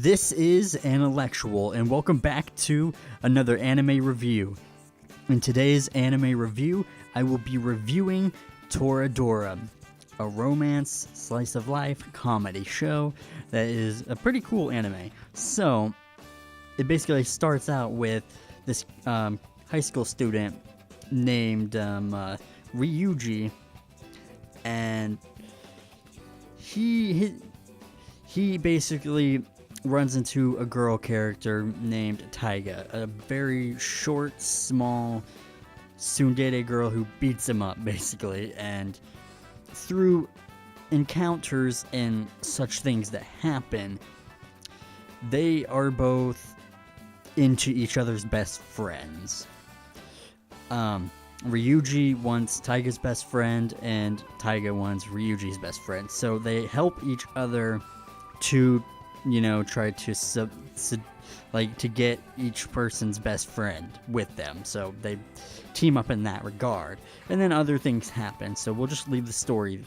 This is Intellectual, and welcome back to another anime review. In today's anime review, I will be reviewing Toradora, a romance, slice of life comedy show that is a pretty cool anime. So, it basically starts out with this high school student named Ryuji, and he basically runs into a girl character named Taiga, a very short, small tsundere girl who beats him up, basically. And through encounters and such things that happen, they are both into each other's best friends. Ryuji wants Taiga's best friend, and Taiga wants Ryuji's best friend. So they help each other to, try to to get each person's best friend with them. So they team up in that regard. And then other things happen. So we'll just leave the story,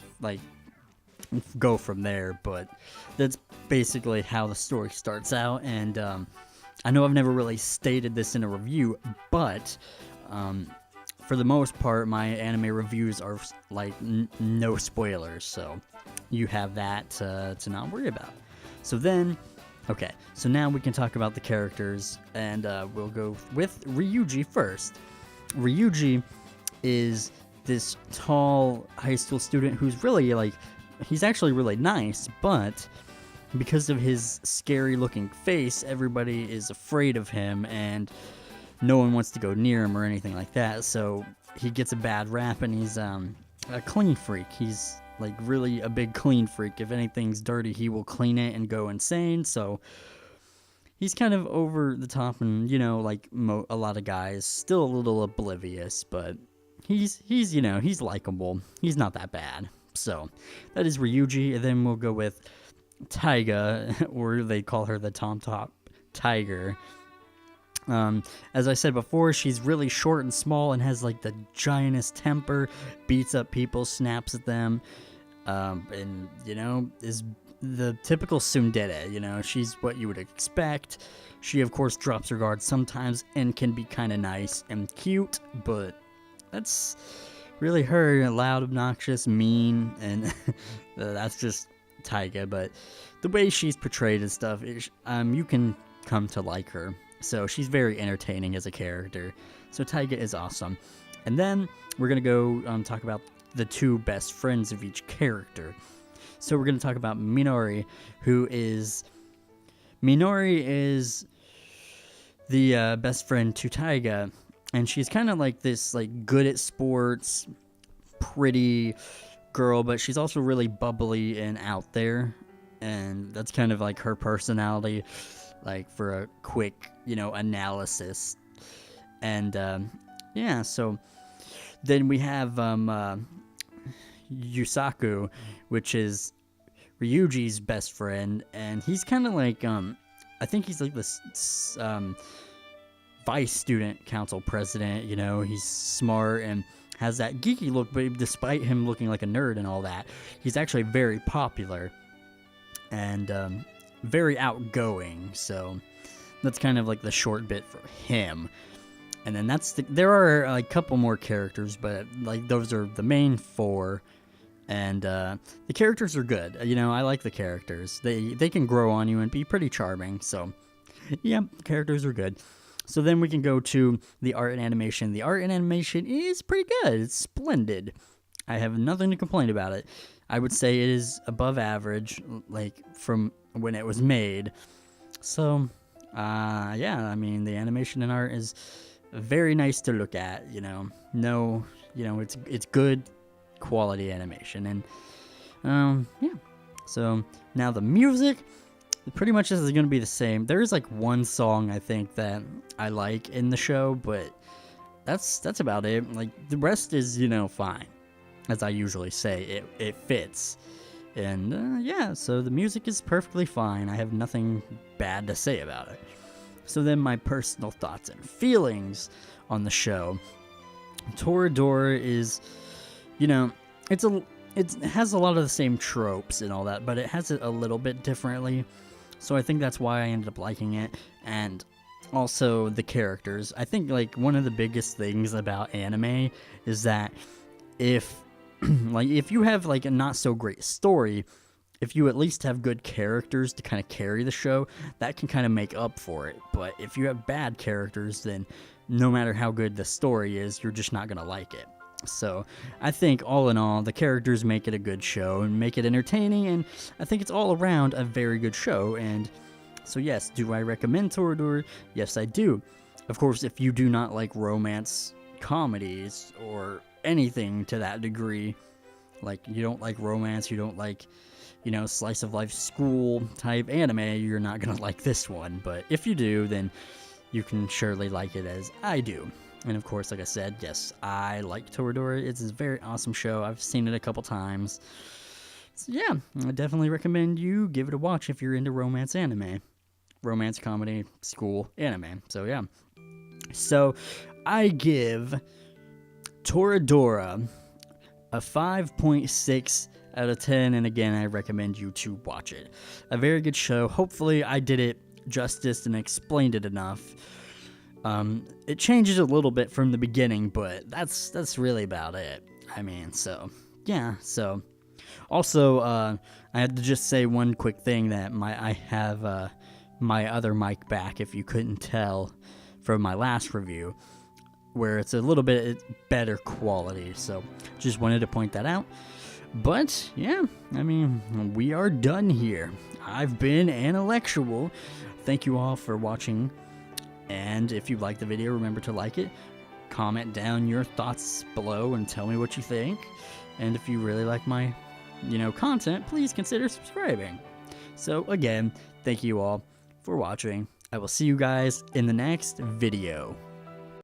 go from there. But that's basically how the story starts out. And I know I've never really stated this in a review, but for the most part, my anime reviews are no spoilers. So you have that to not worry about. So now we can talk about the characters, and we'll go with Ryuji first. Ryuji is this tall high school student who's really, he's actually really nice, but because of his scary looking face, everybody is afraid of him, and no one wants to go near him or anything like that, so he gets a bad rap, and he's a clean freak. He's really a big clean freak. If anything's dirty, he will clean it and go insane. So he's kind of over the top, and a lot of guys, still a little oblivious, but he's likable. He's not that bad. So that is Ryuji. And then we'll go with Taiga, or they call her the Tom Top Tiger. As I said before, she's really short and small and has the giantest temper, beats up people, snaps at them, and is the typical tsundere. She's what you would expect. She of course drops her guard sometimes and can be kind of nice and cute, but that's really her. Loud, obnoxious, mean, and that's just Taiga. But the way she's portrayed and stuff, you can come to like her. So she's very entertaining as a character. So Taiga is awesome. And then we're going to go talk about the two best friends of each character. So we're going to talk about Minori, Minori is the best friend to Taiga. And she's kind of this good at sports, pretty girl, but she's also really bubbly and out there. And that's kind of her personality. For a quick, analysis. And, so then we have Yusaku, which is Ryuji's best friend, and he's kind of I think he's this vice student council president. He's smart and has that geeky look, but despite him looking like a nerd and all that, he's actually very popular and very outgoing. So that's kind of the short bit for him. And then there are a couple more characters, but those are the main four. And the characters are good. I like the characters. They can grow on you and be pretty charming. So yeah, characters are good. So then we can go to the art and animation. The art and animation is pretty good. It's splendid. I have nothing to complain about it. I would say it is above average, from when it was made. So, the animation and art is very nice to look at. It's good quality animation, and So now the music, pretty much is going to be the same. There is one song I think that I like in the show, but that's about it. The rest is fine. As I usually say, it fits. And so the music is perfectly fine. I have nothing bad to say about it. So then my personal thoughts and feelings on the show. Toradora is, it has a lot of the same tropes and all that, but it has it a little bit differently. So I think that's why I ended up liking it. And also the characters. I think like one of the biggest things about anime is that if like if you have like a not so great story, if you at least have good characters to kind of carry the show, that can kind of make up for it. But if you have bad characters, then no matter how good the story is, you're just not gonna like it. So I think all in all, the characters make it a good show and make it entertaining, and I think it's all around a very good show. And so yes, do I recommend Toradora? Yes, I do. Of course, if you do not like romance comedies or anything to that degree, like you don't like romance, you don't like, you know, slice of life school type anime, you're not gonna like this one. But if you do, then you can surely like it as I do. And of course, like I said, yes, I like Toradora. It's a very awesome show. I've seen it a couple times. So yeah, I definitely recommend you give it a watch if you're into romance anime. Romance comedy, school, anime. So yeah. So I give Toradora a 5.6 out of 10, and again, I recommend you to watch it. A very good show. Hopefully I did it justice and explained it enough. It changes a little bit from the beginning, but that's really about it. I mean, so yeah. So also, I had to just say one quick thing that I have my other mic back, if you couldn't tell from my last review, where it's a little bit better quality. So just wanted to point that out. But yeah, I mean, we are done here. I've been Intellectual. Thank you all for watching. And if you liked the video, remember to like it. Comment down your thoughts below and tell me what you think. And if you really like my, content, please consider subscribing. So again, thank you all for watching. I will see you guys in the next video.